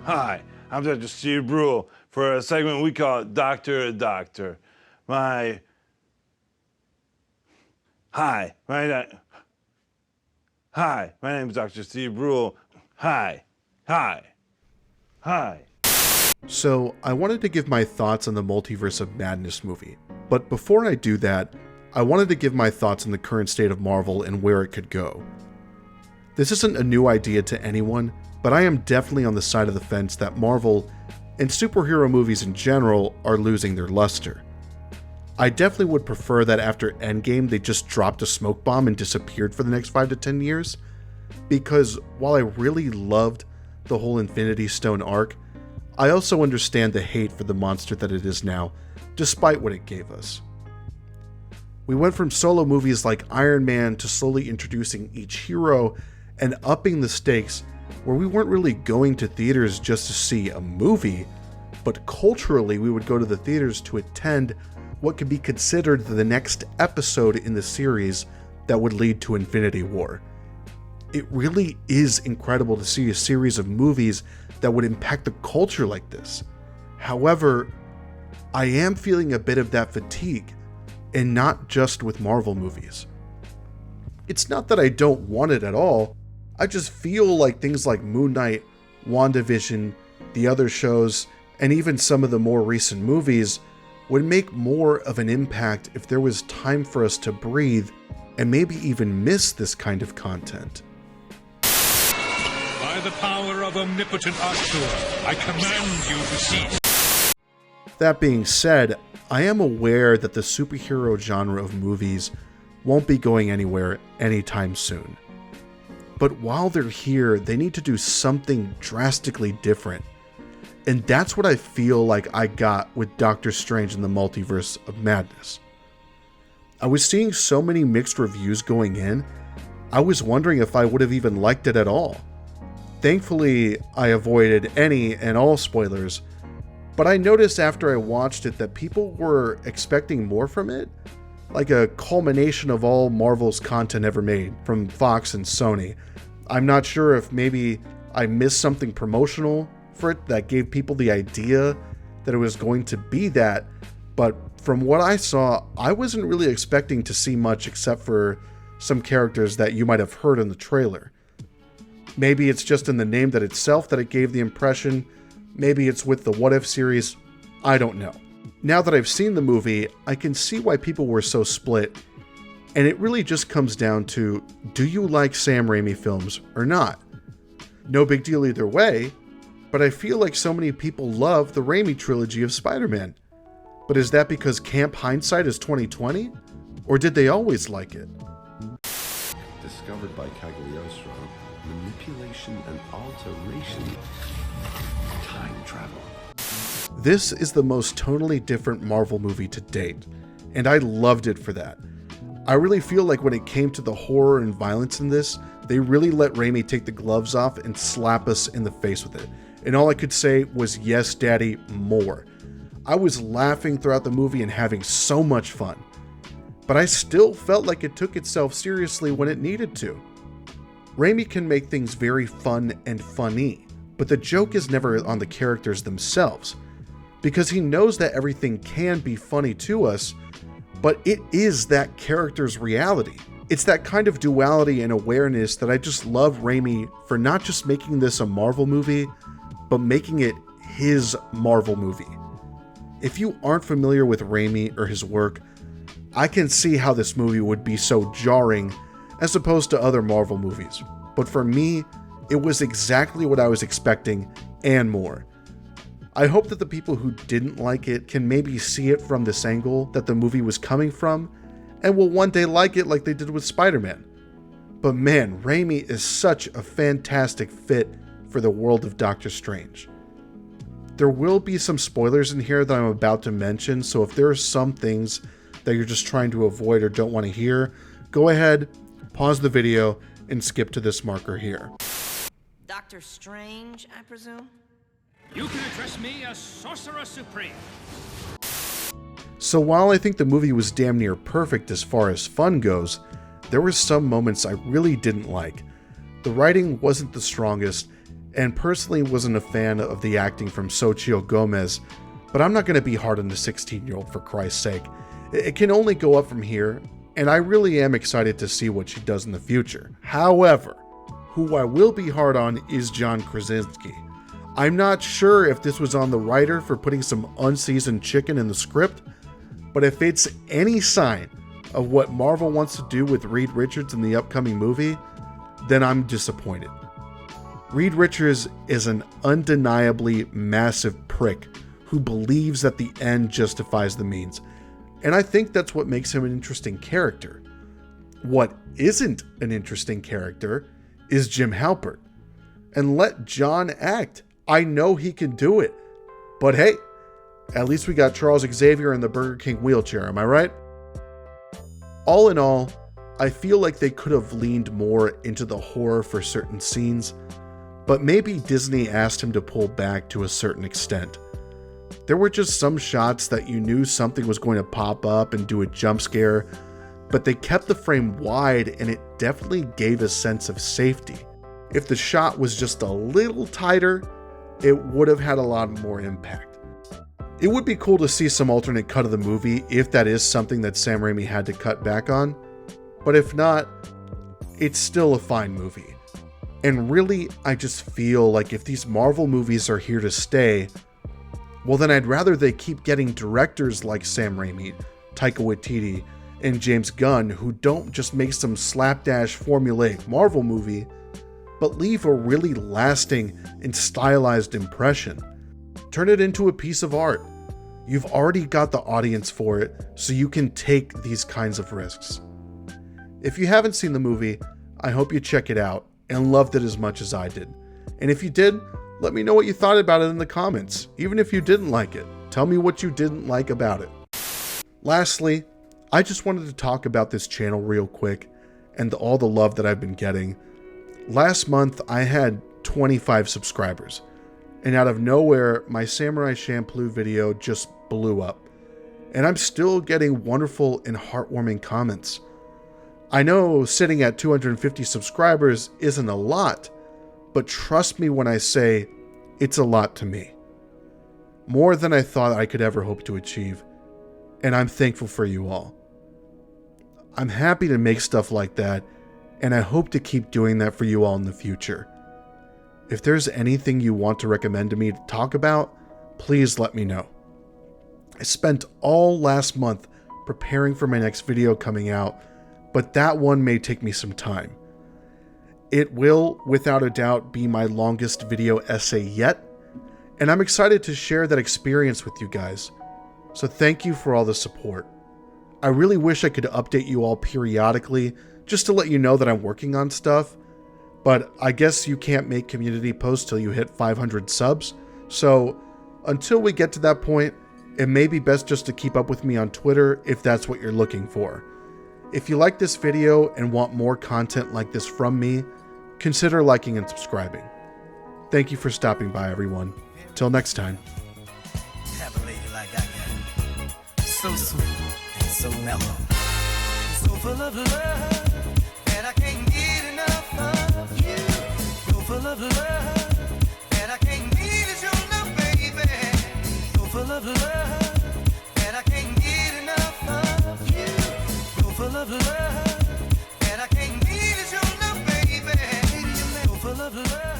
Hi, I'm Dr. Steve Brule for a segment we call Doctor Doctor. Hi, my name is Dr. Steve Brule. Hi. So, I wanted to give my thoughts on the Multiverse of Madness movie. But before I do that, I wanted to give my thoughts on the current state of Marvel and where it could go. This isn't a new idea to anyone, but I am definitely on the side of the fence that Marvel, and superhero movies in general, are losing their luster. I definitely would prefer that after Endgame they just dropped a smoke bomb and disappeared for the next 5 to 10 years, because while I really loved the whole Infinity Stone arc, I also understand the hate for the monster that it is now, despite what it gave us. We went from solo movies like Iron Man to slowly introducing each hero and upping the stakes, where we weren't really going to theaters just to see a movie, but culturally we would go to the theaters to attend what could be considered the next episode in the series that would lead to Infinity War. It really is incredible to see a series of movies that would impact the culture like this. However, I am feeling a bit of that fatigue, and not just with Marvel movies. It's not that I don't want it at all, I just feel like things like Moon Knight, WandaVision, the other shows, and even some of the more recent movies would make more of an impact if there was time for us to breathe and maybe even miss this kind of content. By the power of omnipotent Arthur, I command you to cease. That being said, I am aware that the superhero genre of movies won't be going anywhere anytime soon. But while they're here, they need to do something drastically different. And that's what I feel like I got with Doctor Strange in the Multiverse of Madness. I was seeing so many mixed reviews going in, I was wondering if I would have even liked it at all. Thankfully, I avoided any and all spoilers, but I noticed after I watched it that people were expecting more from it, like a culmination of all Marvel's content ever made from Fox and Sony. I'm not sure if maybe I missed something promotional for it that gave people the idea that it was going to be that, but from what I saw, I wasn't really expecting to see much except for some characters that you might have heard in the trailer. Maybe it's just in the name that itself that it gave the impression, maybe it's with the What If series, I don't know. Now that I've seen the movie, I can see why people were so split, and it really just comes down to, do you like Sam Raimi films or not? No big deal either way, but I feel like so many people love the Raimi trilogy of Spider-Man. But is that because camp hindsight is 2020? Or did they always like it? Discovered by Cagliostro, manipulation and alteration, time travel. This is the most tonally different Marvel movie to date, and I loved it for that. I really feel like when it came to the horror and violence in this, they really let Raimi take the gloves off and slap us in the face with it. And all I could say was, yes, daddy, more. I was laughing throughout the movie and having so much fun. But I still felt like it took itself seriously when it needed to. Raimi can make things very fun and funny, but the joke is never on the characters themselves, because he knows that everything can be funny to us, but it is that character's reality. It's that kind of duality and awareness that I just love Raimi for not just making this a Marvel movie, but making it his Marvel movie. If you aren't familiar with Raimi or his work, I can see how this movie would be so jarring as opposed to other Marvel movies. But for me, it was exactly what I was expecting and more. I hope that the people who didn't like it can maybe see it from this angle that the movie was coming from, and will one day like it like they did with Spider-Man. But man, Raimi is such a fantastic fit for the world of Doctor Strange. There will be some spoilers in here that I'm about to mention, so if there are some things that you're just trying to avoid or don't want to hear, go ahead, pause the video, and skip to this marker here. Doctor Strange, I presume? You can address me as Sorcerer Supreme. So while I think the movie was damn near perfect as far as fun goes, there were some moments I really didn't like. The writing wasn't the strongest, and personally wasn't a fan of the acting from Xochitl Gomez, but I'm not going to be hard on the 16-year-old for Christ's sake. It can only go up from here, and I really am excited to see what she does in the future. However, who I will be hard on is John Krasinski. I'm not sure if this was on the writer for putting some unseasoned chicken in the script, but if it's any sign of what Marvel wants to do with Reed Richards in the upcoming movie, then I'm disappointed. Reed Richards is an undeniably massive prick who believes that the end justifies the means, and I think that's what makes him an interesting character. What isn't an interesting character is Jim Halpert. And let John act. I know he can do it. But hey, at least we got Charles Xavier in the Burger King wheelchair, am I right? All in all, I feel like they could have leaned more into the horror for certain scenes, but maybe Disney asked him to pull back to a certain extent. There were just some shots that you knew something was going to pop up and do a jump scare, but they kept the frame wide and it definitely gave a sense of safety. If the shot was just a little tighter, it would have had a lot more impact. It would be cool to see some alternate cut of the movie if that is something that Sam Raimi had to cut back on, but if not, it's still a fine movie. And really, I just feel like if these Marvel movies are here to stay, well then I'd rather they keep getting directors like Sam Raimi, Taika Waititi, and James Gunn who don't just make some slapdash formulaic Marvel movie, but leave a really lasting and stylized impression. Turn it into a piece of art. You've already got the audience for it, so you can take these kinds of risks. If you haven't seen the movie, I hope you check it out and loved it as much as I did. And if you did, let me know what you thought about it in the comments. Even if you didn't like it, tell me what you didn't like about it. Lastly, I just wanted to talk about this channel real quick and all the love that I've been getting. Last month, I had 25 subscribers, and out of nowhere, my Samurai Champloo video just blew up. And I'm still getting wonderful and heartwarming comments. I know sitting at 250 subscribers isn't a lot, but trust me when I say it's a lot to me. More than I thought I could ever hope to achieve, and I'm thankful for you all. I'm happy to make stuff like that, and I hope to keep doing that for you all in the future. If there's anything you want to recommend to me to talk about, please let me know. I spent all last month preparing for my next video coming out, but that one may take me some time. It will, without a doubt, be my longest video essay yet, and I'm excited to share that experience with you guys. So thank you for all the support. I really wish I could update you all periodically just to let you know that I'm working on stuff, but I guess you can't make community posts till you hit 500 subs, so until we get to that point, it may be best just to keep up with me on Twitter if that's what you're looking for. If you like this video and want more content like this from me, consider liking and subscribing. Thank you for stopping by, everyone. Till next time. Have a lady like I got. So sweet and so mellow. So full of love that I can't get enough of you. So full of love that I can't get is your love, baby. So full of love that I can't get enough of you. So full of love that I can't get is your love, baby. So full of love.